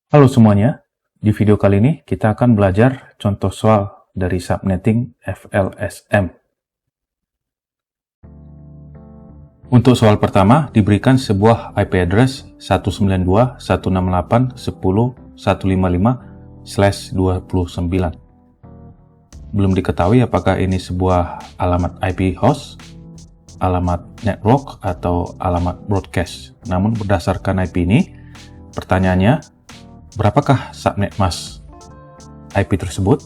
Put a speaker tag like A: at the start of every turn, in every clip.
A: Halo semuanya, di video kali ini kita akan belajar contoh soal dari subnetting FLSM. Untuk soal pertama, diberikan sebuah IP address 192.168.10.155/29. Belum diketahui apakah ini sebuah alamat IP host, alamat network, atau alamat broadcast. Namun berdasarkan IP ini, pertanyaannya, berapakah subnet mask IP tersebut?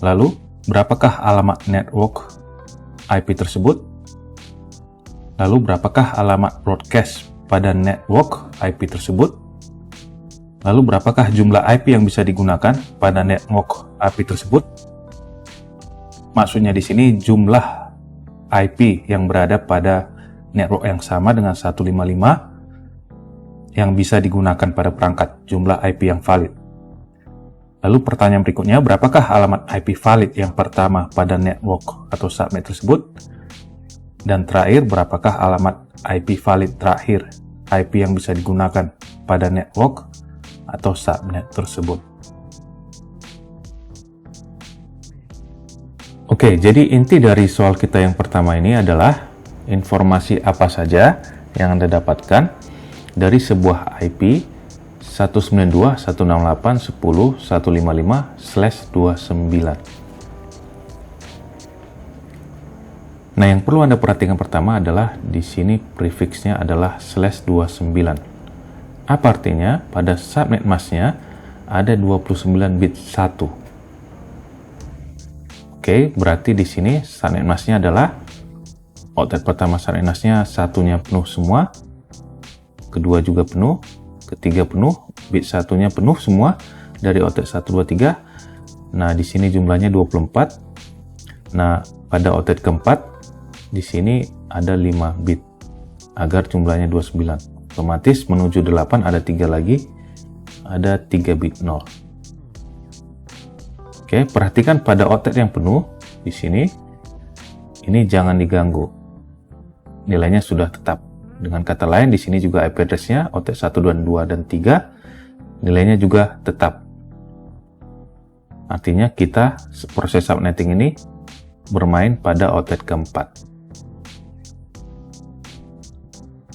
A: Lalu, berapakah alamat network IP tersebut? Lalu, berapakah alamat broadcast pada network IP tersebut? Lalu, berapakah jumlah IP yang bisa digunakan pada network IP tersebut? Maksudnya di sini jumlah IP yang berada pada network yang sama dengan 155 yang bisa digunakan pada perangkat, jumlah IP yang valid. Lalu pertanyaan berikutnya, berapakah alamat IP valid yang pertama pada network atau subnet tersebut? Dan terakhir, berapakah alamat IP valid terakhir, IP yang bisa digunakan pada network atau subnet tersebut? Oke, jadi inti dari soal kita yang pertama ini adalah informasi apa saja yang Anda dapatkan dari sebuah IP 192.168.10.155/29. Nah, yang perlu Anda perhatikan pertama adalah di sini prefixnya adalah /29. Apa artinya? Pada subnet masknya ada 29 bit 1. Oke, berarti di sini subnet masknya adalah outlet pertama subnet masknya satunya penuh semua, kedua juga penuh, ketiga penuh, bit satunya penuh semua dari outlet 1, 2, 3. Nah, di sini jumlahnya 24. Nah, pada outlet keempat, di sini ada 5 bit, agar jumlahnya 29. Otomatis menuju 8 ada 3 lagi, ada 3 bit 0. Oke, perhatikan pada outlet yang penuh, di sini, ini jangan diganggu. Nilainya sudah tetap. Dengan kata lain, di sini juga IP address-nya, outlet 1, 2, dan 3, nilainya juga tetap. Artinya kita proses subnetting ini bermain pada outlet keempat.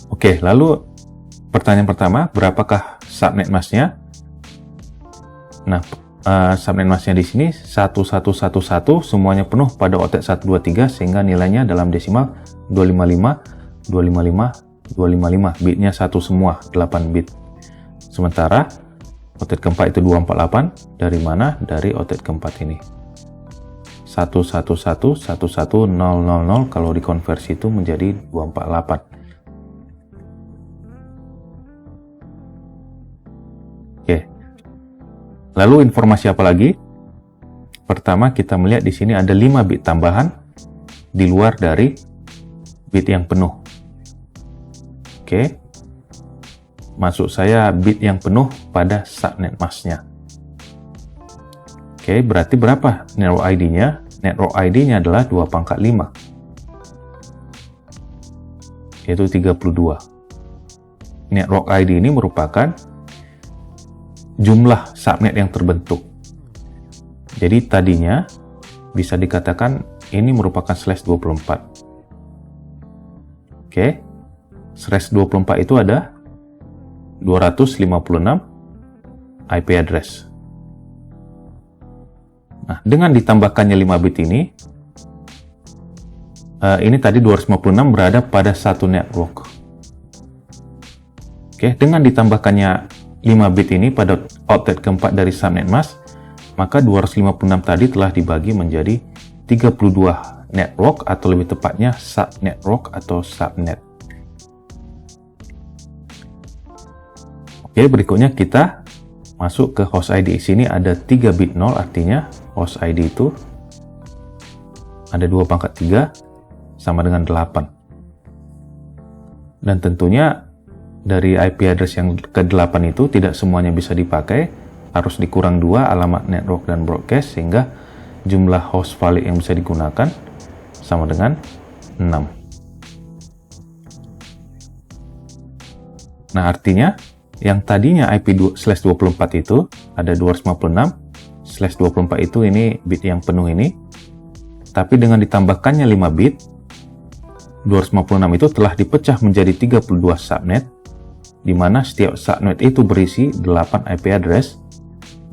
A: Oke, lalu pertanyaan pertama, berapakah subnet masknya? Nah, subnet masknya di sini 1111, semuanya penuh pada outlet 1, 2, 3, sehingga nilainya dalam desimal 255, 255, 255, bitnya 1 semua, 8 bit. Sementara outlet keempat itu 248, dari mana? Dari outlet keempat ini. 111, 11000, kalau dikonversi itu menjadi 248. Oke. Lalu informasi apa lagi? Pertama, kita melihat di sini ada 5 bit tambahan di luar dari bit yang penuh. Oke, maksud saya bit yang penuh pada subnet masknya. Oke, berarti berapa network ID-nya? Network ID-nya adalah 2/5, yaitu 32. Network ID ini merupakan jumlah subnet yang terbentuk. Jadi tadinya bisa dikatakan ini merupakan /24. Oke. /24 itu ada 256 IP address. Nah, dengan ditambahkannya 5 bit ini tadi 256 berada pada satu network. Oke, dengan ditambahkannya 5 bit ini pada outlet keempat dari subnet mask, maka 256 tadi telah dibagi menjadi 32 network, atau lebih tepatnya subnetwork atau subnet. Oke, berikutnya kita masuk ke host ID. Di sini ada 3 bit 0, artinya host ID itu ada 2/3 sama dengan 8. Dan tentunya dari IP address yang ke-8 itu tidak semuanya bisa dipakai, harus dikurang 2 alamat network dan broadcast, sehingga jumlah host valid yang bisa digunakan sama dengan 6. Nah, artinya Yang tadinya IP/24 itu ada 256/24 itu ini bit yang penuh ini. Tapi dengan ditambahkannya 5 bit, 256 itu telah dipecah menjadi 32 subnet, di mana setiap subnet itu berisi 8 IP address,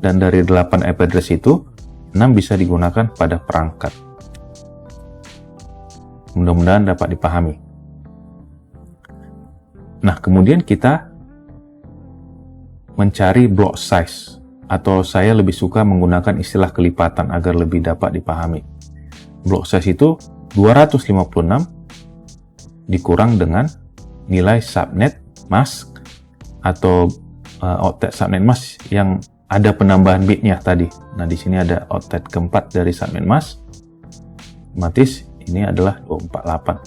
A: dan dari 8 IP address itu, 6 bisa digunakan pada perangkat. Mudah-mudahan dapat dipahami. Nah, kemudian kita mencari block size, atau saya lebih suka menggunakan istilah kelipatan agar lebih dapat dipahami. Block size itu 256 dikurang dengan nilai subnet mask atau octet subnet mask yang ada penambahan bitnya tadi. Nah, di sini ada octet keempat dari subnet mask. Otomatis ini adalah 248.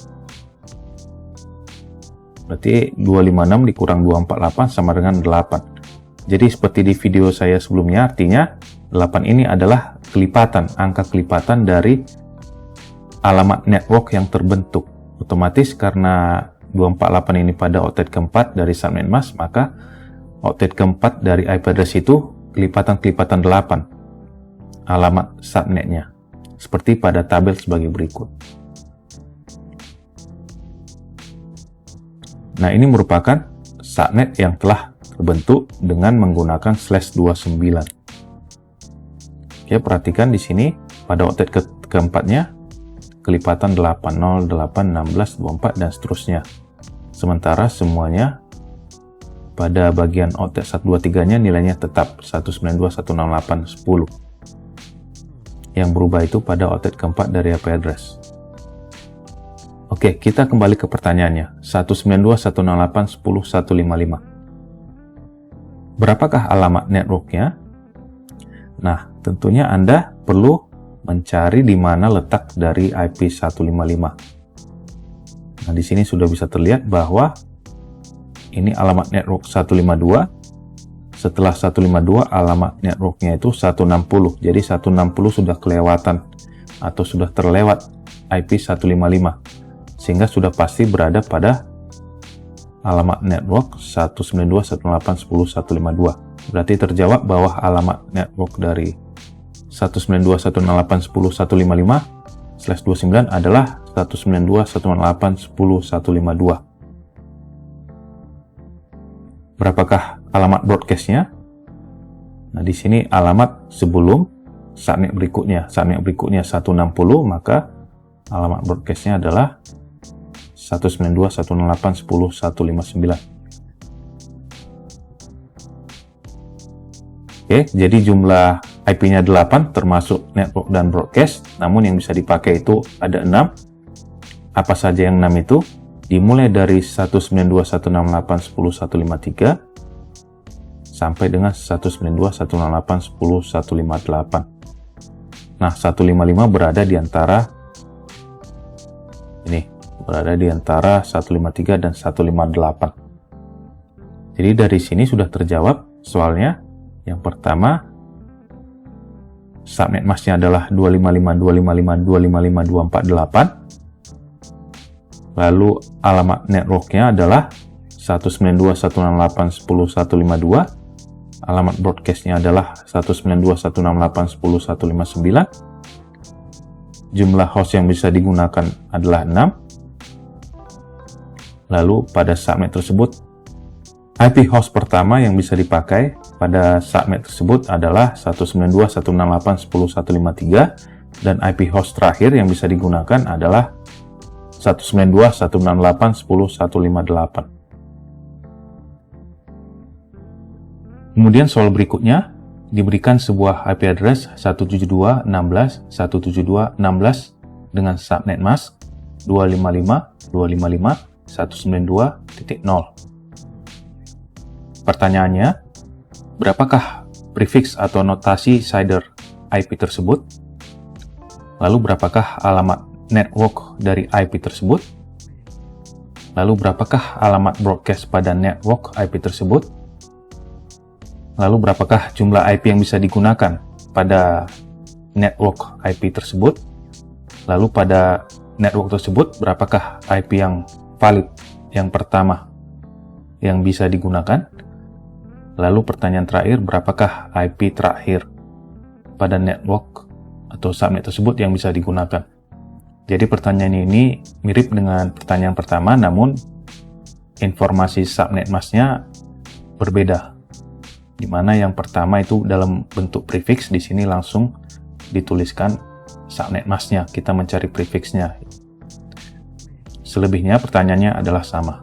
A: Berarti 256 dikurang 248 sama dengan 8. Jadi seperti di video saya sebelumnya, artinya 8 ini adalah kelipatan, angka kelipatan dari alamat network yang terbentuk. Otomatis karena 248 ini pada octet keempat dari subnet mask, maka octet keempat dari IP address itu kelipatan-kelipatan 8 alamat subnetnya. Seperti pada tabel sebagai berikut. Nah, ini merupakan subnet yang telah terbentuk dengan menggunakan /29. Oke, perhatikan di sini pada octet keempatnya kelipatan 8, 0, 8, 16, 24, dan seterusnya. Sementara semuanya pada bagian octet 123-nya nilainya tetap 192, 168, 10. Yang berubah itu pada octet keempat dari IP address. Oke, kita kembali ke pertanyaannya. 192, 168, 10, 155. Berapakah alamat networknya? Nah, tentunya Anda perlu mencari di mana letak dari IP 155. Nah, di sini sudah bisa terlihat bahwa ini alamat network 152. Setelah 152, alamat networknya itu 160. Jadi 160 sudah kelewatan atau sudah terlewat IP 155. Sehingga sudah pasti berada pada alamat network 192, 168, 10, 152. Berarti terjawab bahwa alamat network dari 192, 168, 10, 155/29 adalah 192, 168, 10, 152. Berapakah alamat broadcast-nya? Nah, di sini alamat sebelum subnet berikutnya. Subnet berikutnya 160, maka alamat broadcast-nya adalah 192, 168, 10, 159. Oke, jadi jumlah IP-nya 8 termasuk network dan broadcast, namun yang bisa dipakai itu ada 6. Apa saja yang 6 itu? Dimulai dari 192, 168, 10, 153 sampai dengan 192, 168, 10, 158. Nah, 155 berada di antara ini, berada di antara 153 dan 158. Jadi dari sini sudah terjawab soalnya. Yang pertama, subnet masknya adalah 255, 255, 255, 248. Lalu alamat networknya adalah 192, 168, 10, 152. Alamat broadcastnya adalah 192, 168, 10, 159. Jumlah host yang bisa digunakan adalah 6. Lalu pada subnet tersebut, IP host pertama yang bisa dipakai pada subnet tersebut adalah 192, 168, 10, 153. Dan IP host terakhir yang bisa digunakan adalah 192, 168, 10, 158. Kemudian soal berikutnya, diberikan sebuah IP address 172.16.172.16 dengan subnet mask 255.255.192.0. Pertanyaannya, berapakah prefix atau notasi CIDR IP tersebut? Lalu berapakah alamat network dari IP tersebut? Lalu berapakah alamat broadcast pada network IP tersebut? Lalu berapakah jumlah IP yang bisa digunakan pada network IP tersebut? Lalu pada network tersebut berapakah IP yang valid yang pertama yang bisa digunakan? Lalu pertanyaan terakhir, berapakah IP terakhir pada network atau subnet tersebut yang bisa digunakan? Jadi pertanyaan ini mirip dengan pertanyaan pertama, namun informasi subnet masknya berbeda. Di mana yang pertama itu dalam bentuk prefix, di sini langsung dituliskan subnet masknya. Kita mencari prefixnya. Selebihnya pertanyaannya adalah sama.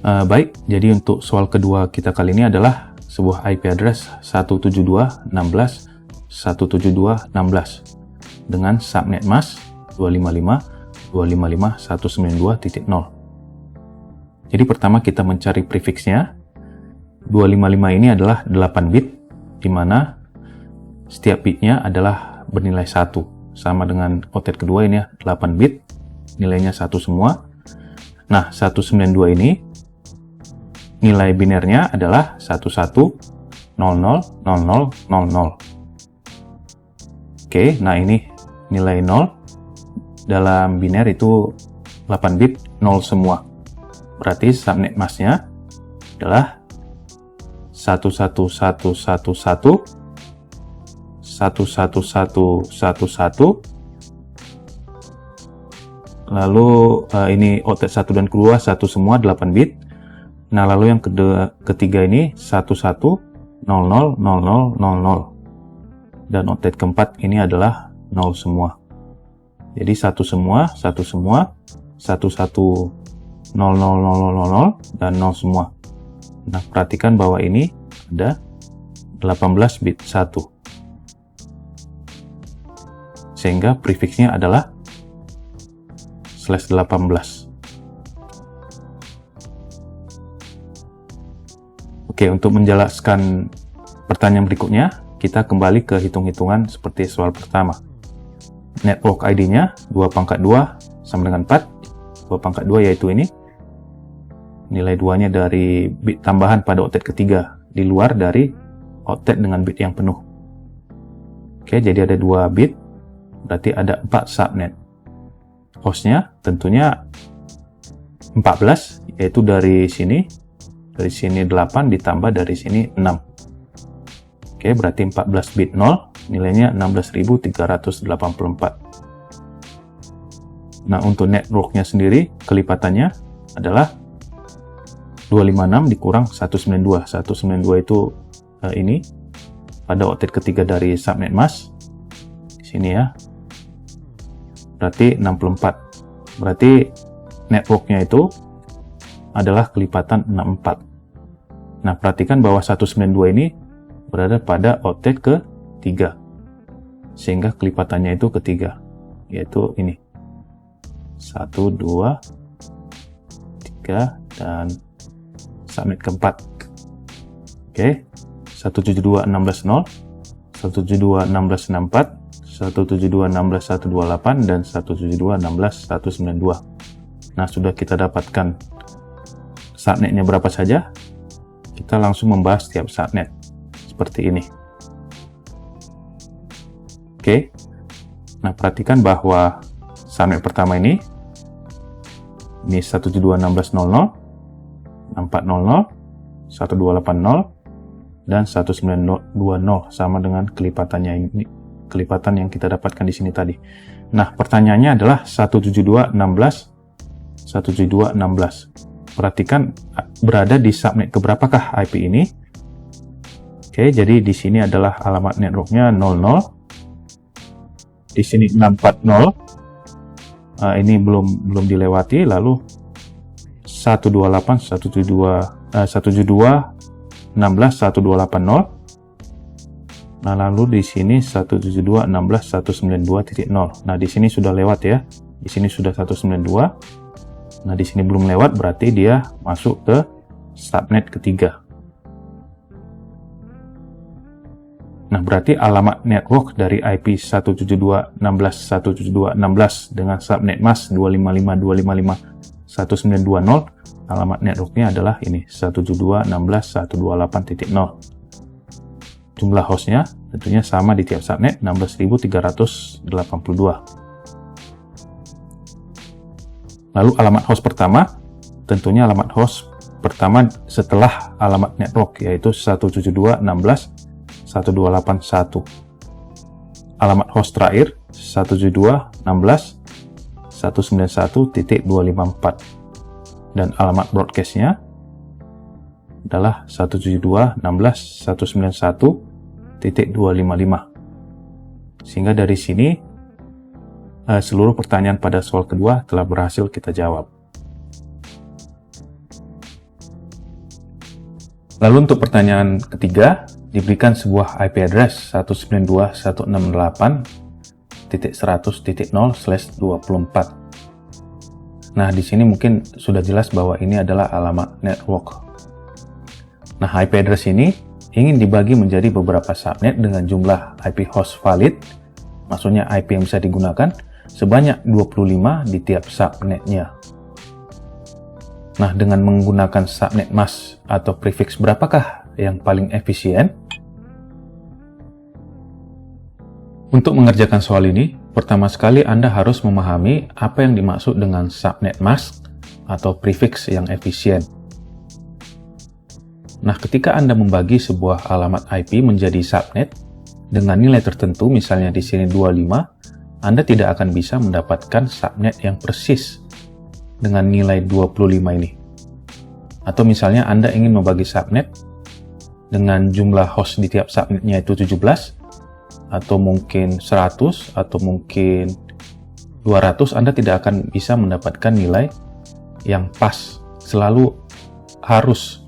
A: Baik, jadi untuk soal kedua kita kali ini adalah sebuah IP address 172.16.172.16 dengan subnet mask 255.255.192.0. Jadi pertama kita mencari prefixnya. 255 ini adalah 8 bit, di mana setiap bitnya adalah bernilai 1. Sama dengan octet kedua ini ya, 8 bit, nilainya 1 semua. Nah, 192 ini nilai binernya adalah 11000000. Oke, nah ini nilai 0 dalam biner itu 8 bit 0 semua. Berarti subnet masknya adalah 111111111. Lalu ini octet 1 dan kedua 1 semua 8 bit. Nah, lalu yang ketiga ini 11000000. Dan octet keempat ini adalah 0 semua. Jadi 1 semua, 1 semua, 11000000 dan 0 semua. Nah, perhatikan bahwa ini ada 18 bit 1. Sehingga prefixnya adalah /18. Oke, untuk menjelaskan pertanyaan berikutnya, kita kembali ke hitung-hitungan seperti soal pertama. Network ID-nya 2/2 sama dengan 4. 2/2 yaitu ini. Nilai 2-nya dari bit tambahan pada octet ketiga, di luar dari octet dengan bit yang penuh. Oke, jadi ada 2 bit, berarti ada 4 subnet. Hostnya tentunya 14, yaitu dari sini 8 ditambah dari sini 6. Oke, berarti 14 bit 0, nilainya 16.384. Nah, untuk networknya sendiri, kelipatannya adalah 256 dikurang 192. 192 itu ini, pada octet ketiga dari subnet mask. Di sini ya. Berarti 64. Berarti networknya itu adalah kelipatan 64. Nah, perhatikan bahwa 192 ini berada pada octet ke-3. Sehingga kelipatannya itu ketiga, yaitu ini. 1, 2, 3, dan subnet keempat. Oke, 172.16.0, 172.16.64, 172.16.128, dan 172.16.192. Nah, sudah kita dapatkan subnetnya berapa saja. Kita langsung membahas setiap subnet seperti ini. Oke. Nah, perhatikan bahwa subnet pertama ini 172.16.00, 6400, 1280, dan 1920 sama dengan kelipatannya ini, kelipatan yang kita dapatkan di sini tadi. Nah, pertanyaannya adalah 172.16. Perhatikan berada di subnet keberapakah IP ini? Oke, jadi di sini adalah alamat networknya 00. Di sini 640. Ini belum dilewati. Lalu 128, 172.16.180. Nah, lalu di sini 172.16.192.0. Nah, di sini sudah lewat ya. Di sini sudah 192. Nah, di sini belum lewat, berarti dia masuk ke subnet ketiga. Nah, berarti alamat network dari IP 172.16.172.16 dengan subnet mask 255.255.1920, alamat networknya adalah ini, 172.16.128.0. Jumlah hostnya tentunya sama di tiap subnet, 16.382. Lalu alamat host pertama, tentunya alamat host pertama setelah alamat network, yaitu 172.16.1281. Alamat host terakhir 172.16.191.254, dan alamat broadcastnya adalah 172.16.191.255. Sehingga dari sini seluruh pertanyaan pada soal kedua telah berhasil kita jawab. Lalu untuk pertanyaan ketiga, diberikan sebuah IP address 192.168.100.0/24. Nah, di sini mungkin sudah jelas bahwa ini adalah alamat network. Nah, IP address ini ingin dibagi menjadi beberapa subnet dengan jumlah IP host valid, maksudnya IP yang bisa digunakan, sebanyak 25 di tiap subnetnya. Nah, dengan menggunakan subnet mask atau prefix berapakah yang paling efisien? Untuk mengerjakan soal ini, pertama sekali Anda harus memahami apa yang dimaksud dengan subnet mask atau prefix yang efisien. Nah, ketika Anda membagi sebuah alamat IP menjadi subnet dengan nilai tertentu, misalnya di sini 25, Anda tidak akan bisa mendapatkan subnet yang persis dengan nilai 25 ini. Atau misalnya Anda ingin membagi subnet dengan jumlah host di tiap subnetnya itu 17, atau mungkin 100, atau mungkin 200, Anda tidak akan bisa mendapatkan nilai yang pas. Selalu harus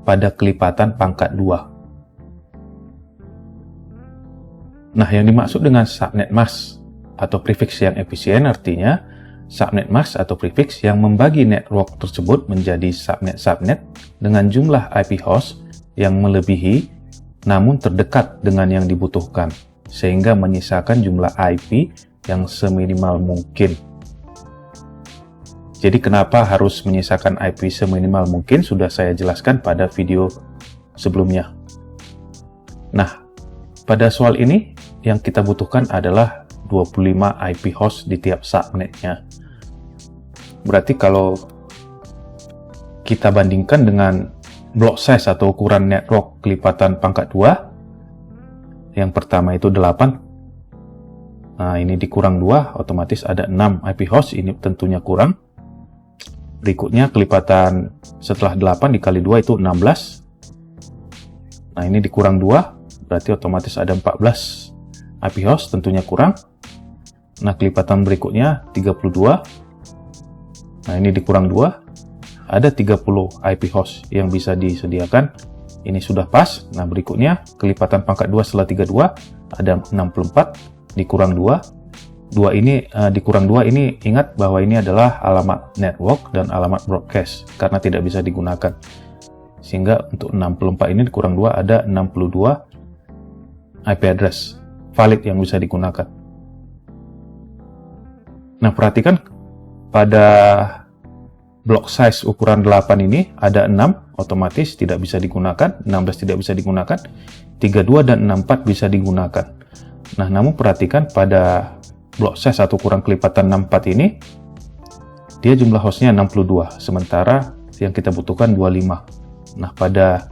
A: pada kelipatan pangkat 2. Nah, yang dimaksud dengan subnet mask atau prefix yang efisien artinya subnet mask atau prefix yang membagi network tersebut menjadi subnet-subnet dengan jumlah IP host yang melebihi namun terdekat dengan yang dibutuhkan, sehingga menyisakan jumlah IP yang seminimal mungkin. Jadi kenapa harus menyisakan IP seminimal mungkin sudah saya jelaskan pada video sebelumnya. Nah, pada soal ini yang kita butuhkan adalah 25 IP host di tiap subnetnya. Berarti kalau kita bandingkan dengan block size atau ukuran network kelipatan pangkat 2, yang pertama itu 8. Nah, ini dikurang 2, otomatis ada 6 IP host, ini tentunya kurang. Berikutnya kelipatan setelah 8 dikali 2 itu 16. Nah, ini dikurang 2, berarti otomatis ada 14 IP host, tentunya kurang. Nah, kelipatan berikutnya 32. Nah, ini dikurang 2, ada 30 IP host yang bisa disediakan. Ini sudah pas. Nah, berikutnya kelipatan pangkat 2 setelah 32 ada 64, dikurang 2. Dikurang 2 ini ingat bahwa ini adalah alamat network dan alamat broadcast karena tidak bisa digunakan. Sehingga untuk 64 ini dikurang 2 ada 62 IP address valid yang bisa digunakan. Nah, perhatikan pada block size ukuran 8 ini ada 6 otomatis tidak bisa digunakan, 16 tidak bisa digunakan, 32 dan 64 bisa digunakan. Nah, namun perhatikan pada block size atau ukuran kelipatan 64 ini dia jumlah hostnya 62, sementara yang kita butuhkan 25. Nah, pada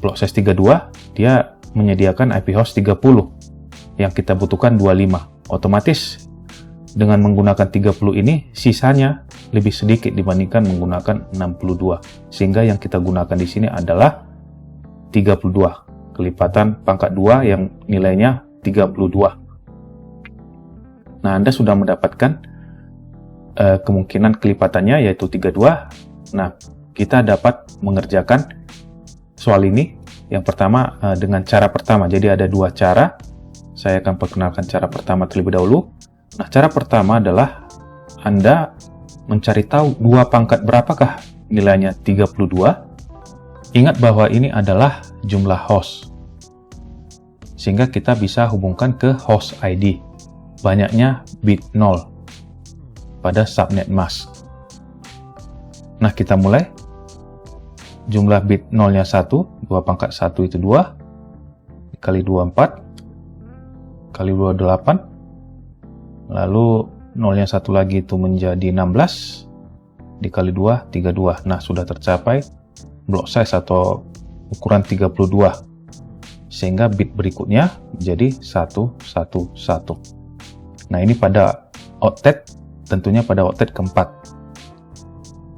A: block size 32 dia menyediakan IP host 30, yang kita butuhkan 25. Otomatis dengan menggunakan 30 ini, sisanya lebih sedikit dibandingkan menggunakan 62. Sehingga yang kita gunakan di sini adalah 32. Kelipatan pangkat 2 yang nilainya 32. Nah, Anda sudah mendapatkan kemungkinan kelipatannya yaitu 32. Nah, kita dapat mengerjakan soal ini. Yang pertama dengan cara pertama. Jadi ada dua cara. Saya akan perkenalkan cara pertama terlebih dahulu. Nah, cara pertama adalah Anda mencari tahu dua pangkat berapakah nilainya 32. Ingat bahwa ini adalah jumlah host. Sehingga kita bisa hubungkan ke host ID. Banyaknya bit 0 pada subnet mask. Nah, kita mulai. Jumlah bit 0-nya 1, 2 pangkat 1 itu 2, kali 2, 4, kali 2, 8, lalu 0-nya 1 lagi itu menjadi 16, dikali 2, 32. Nah, sudah tercapai block size atau ukuran 32. Sehingga bit berikutnya menjadi 111. Nah, ini pada octet, tentunya pada octet keempat.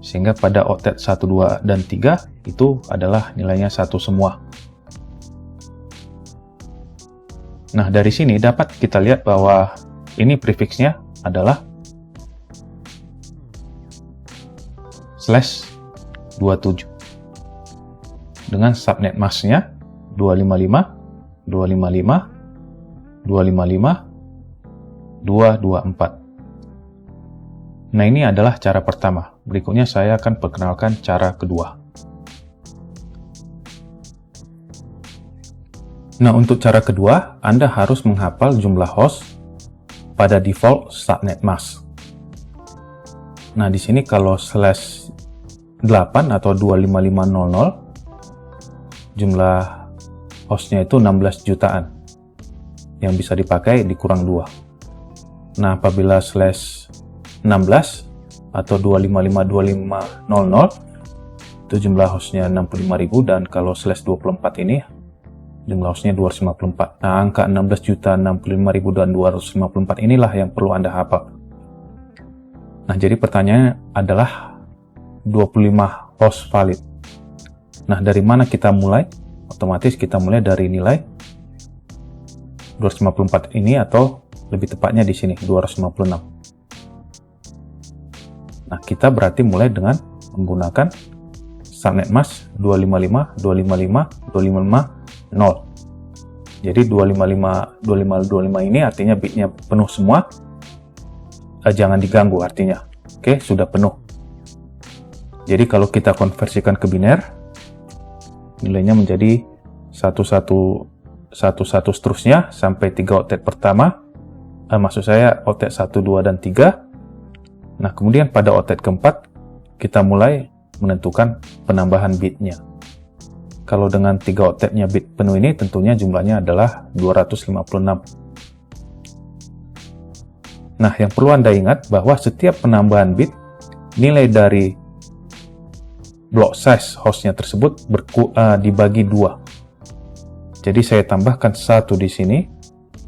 A: Sehingga pada octet 1, 2, dan 3 itu adalah nilainya 1 semua. Nah, dari sini dapat kita lihat bahwa ini prefiksnya adalah /27 dengan subnet masknya 255, 255, 255, 224. Nah, ini adalah cara pertama. Berikutnya saya akan perkenalkan cara kedua. Nah, untuk cara kedua, Anda harus menghafal jumlah host pada default subnet mask. Nah, di sini kalau /8 atau 25500, jumlah hostnya itu 16 jutaan yang bisa dipakai dikurang 2. Nah, apabila /16 atau 2552500 itu jumlah hostnya 65.000, dan kalau /24 ini jumlah hostnya 254. Nah, angka 16.065.000 dan 254 inilah yang perlu Anda hafal. Nah, jadi pertanyaannya adalah 25 host valid. Nah, dari mana kita mulai? Otomatis kita mulai dari nilai 254 ini, atau lebih tepatnya di sini 256. Nah, kita berarti mulai dengan menggunakan subnet mask 255, 255, 255, 0. Jadi 255, 25, 25 ini artinya bitnya penuh semua. Jangan diganggu artinya. Oke, sudah penuh. Jadi kalau kita konversikan ke biner, nilainya menjadi 1111 seterusnya sampai 3 oktet pertama. Maksud saya oktet 1, 2, dan 3. Nah, kemudian pada oktet keempat, kita mulai menentukan penambahan bitnya. Kalau dengan 3 oktetnya bit penuh ini, tentunya jumlahnya adalah 256. Nah, yang perlu Anda ingat bahwa setiap penambahan bit, nilai dari block size hostnya tersebut dibagi 2. Jadi saya tambahkan 1 di sini,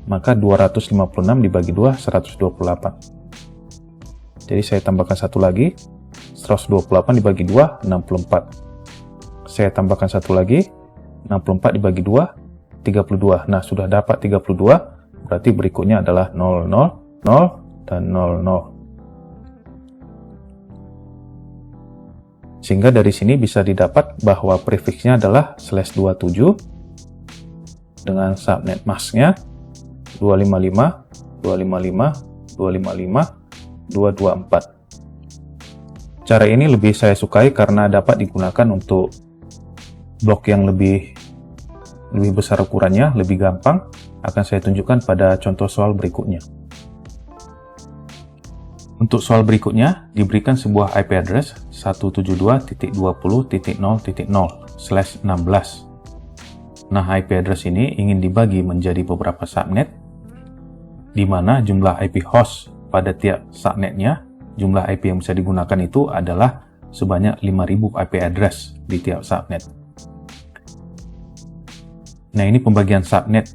A: maka 256 dibagi 2, 128. Jadi saya tambahkan 1 lagi, 128 dibagi 2, 64. Saya tambahkan 1 lagi, 64 dibagi 2, 32. Nah, sudah dapat 32, berarti berikutnya adalah 0, 0, 0, dan 0, 0. Sehingga dari sini bisa didapat bahwa prefiksnya adalah /27 dengan subnet masknya 255, 255, 255, 224. Cara ini lebih saya sukai karena dapat digunakan untuk blok yang lebih besar ukurannya, lebih gampang. Akan saya tunjukkan pada contoh soal berikutnya. Untuk soal berikutnya, diberikan sebuah IP address 172.20.0.0/16. Nah, IP address ini ingin dibagi menjadi beberapa subnet, di mana jumlah IP host pada tiap subnetnya, jumlah IP yang bisa digunakan itu adalah sebanyak 5.000 IP address di tiap subnet. Nah, ini pembagian subnet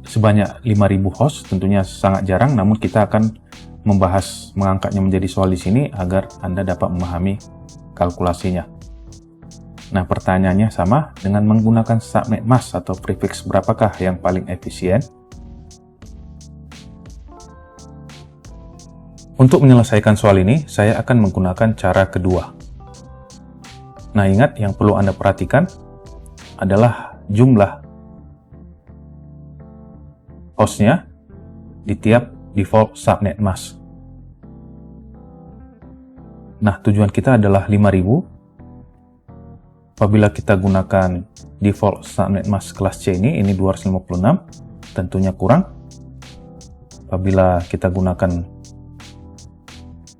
A: sebanyak 5.000 host, tentunya sangat jarang, namun kita akan mengangkatnya menjadi soal di sini agar Anda dapat memahami kalkulasinya. Nah, pertanyaannya sama, dengan menggunakan subnet mask atau prefix berapakah yang paling efisien? Untuk menyelesaikan soal ini, saya akan menggunakan cara kedua. Nah, ingat yang perlu Anda perhatikan adalah jumlah hostnya di tiap default subnet mask. Nah, tujuan kita adalah 5.000. Apabila kita gunakan default subnet mask kelas C ini 256, tentunya kurang. Apabila kita gunakan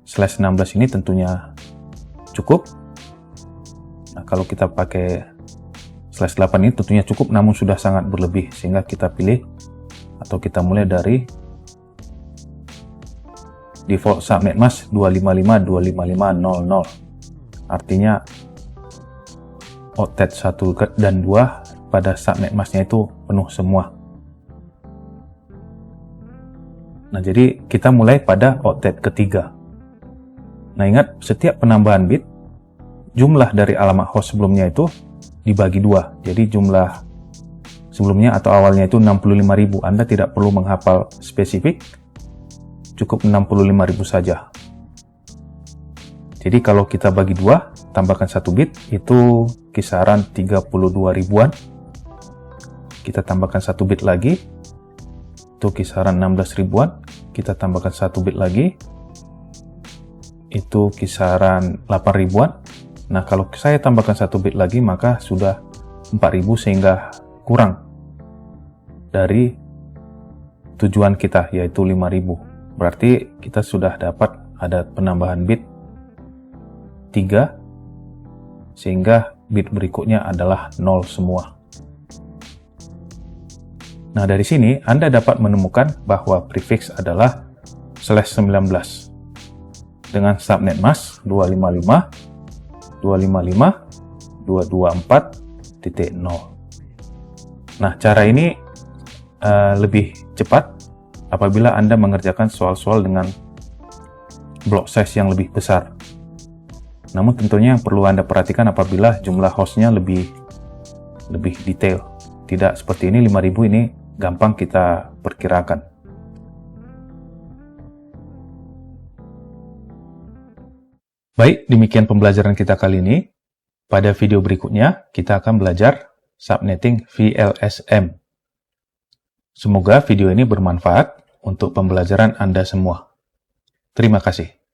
A: /16 ini tentunya cukup. Nah, kalau kita pakai /8 ini tentunya cukup, namun sudah sangat berlebih, sehingga kita pilih atau kita mulai dari default subnet mask 255.255.0.0. Artinya octet 1 dan 2 pada subnet masknya itu penuh semua. Nah, jadi kita mulai pada octet ketiga. Nah, ingat, setiap penambahan bit, jumlah dari alamat host sebelumnya itu dibagi 2. Jadi jumlah sebelumnya atau awalnya itu 65.000. Anda tidak perlu menghafal spesifik, cukup 65.000 saja. Jadi kalau kita bagi 2, tambahkan 1 bit, itu kisaran 32 ribuan. Kita tambahkan 1 bit lagi, itu kisaran 16 ribuan. Kita tambahkan 1 bit lagi, itu kisaran 8 ribuan. Nah, kalau saya tambahkan 1 bit lagi, maka sudah 4.000, sehingga kurang dari tujuan kita, yaitu 5.000. Berarti kita sudah dapat ada penambahan bit 3, sehingga bit berikutnya adalah 0 semua. Nah, dari sini Anda dapat menemukan bahwa prefix adalah /19 dengan subnet mask 255.255.224.0. Nah, cara ini lebih cepat apabila Anda mengerjakan soal-soal dengan block size yang lebih besar. Namun tentunya yang perlu Anda perhatikan apabila jumlah hostnya lebih detail. Tidak seperti ini, 5.000 ini gampang kita perkirakan. Baik, demikian pembelajaran kita kali ini. Pada video berikutnya, kita akan belajar subnetting VLSM. Semoga video ini bermanfaat untuk pembelajaran Anda semua. Terima kasih.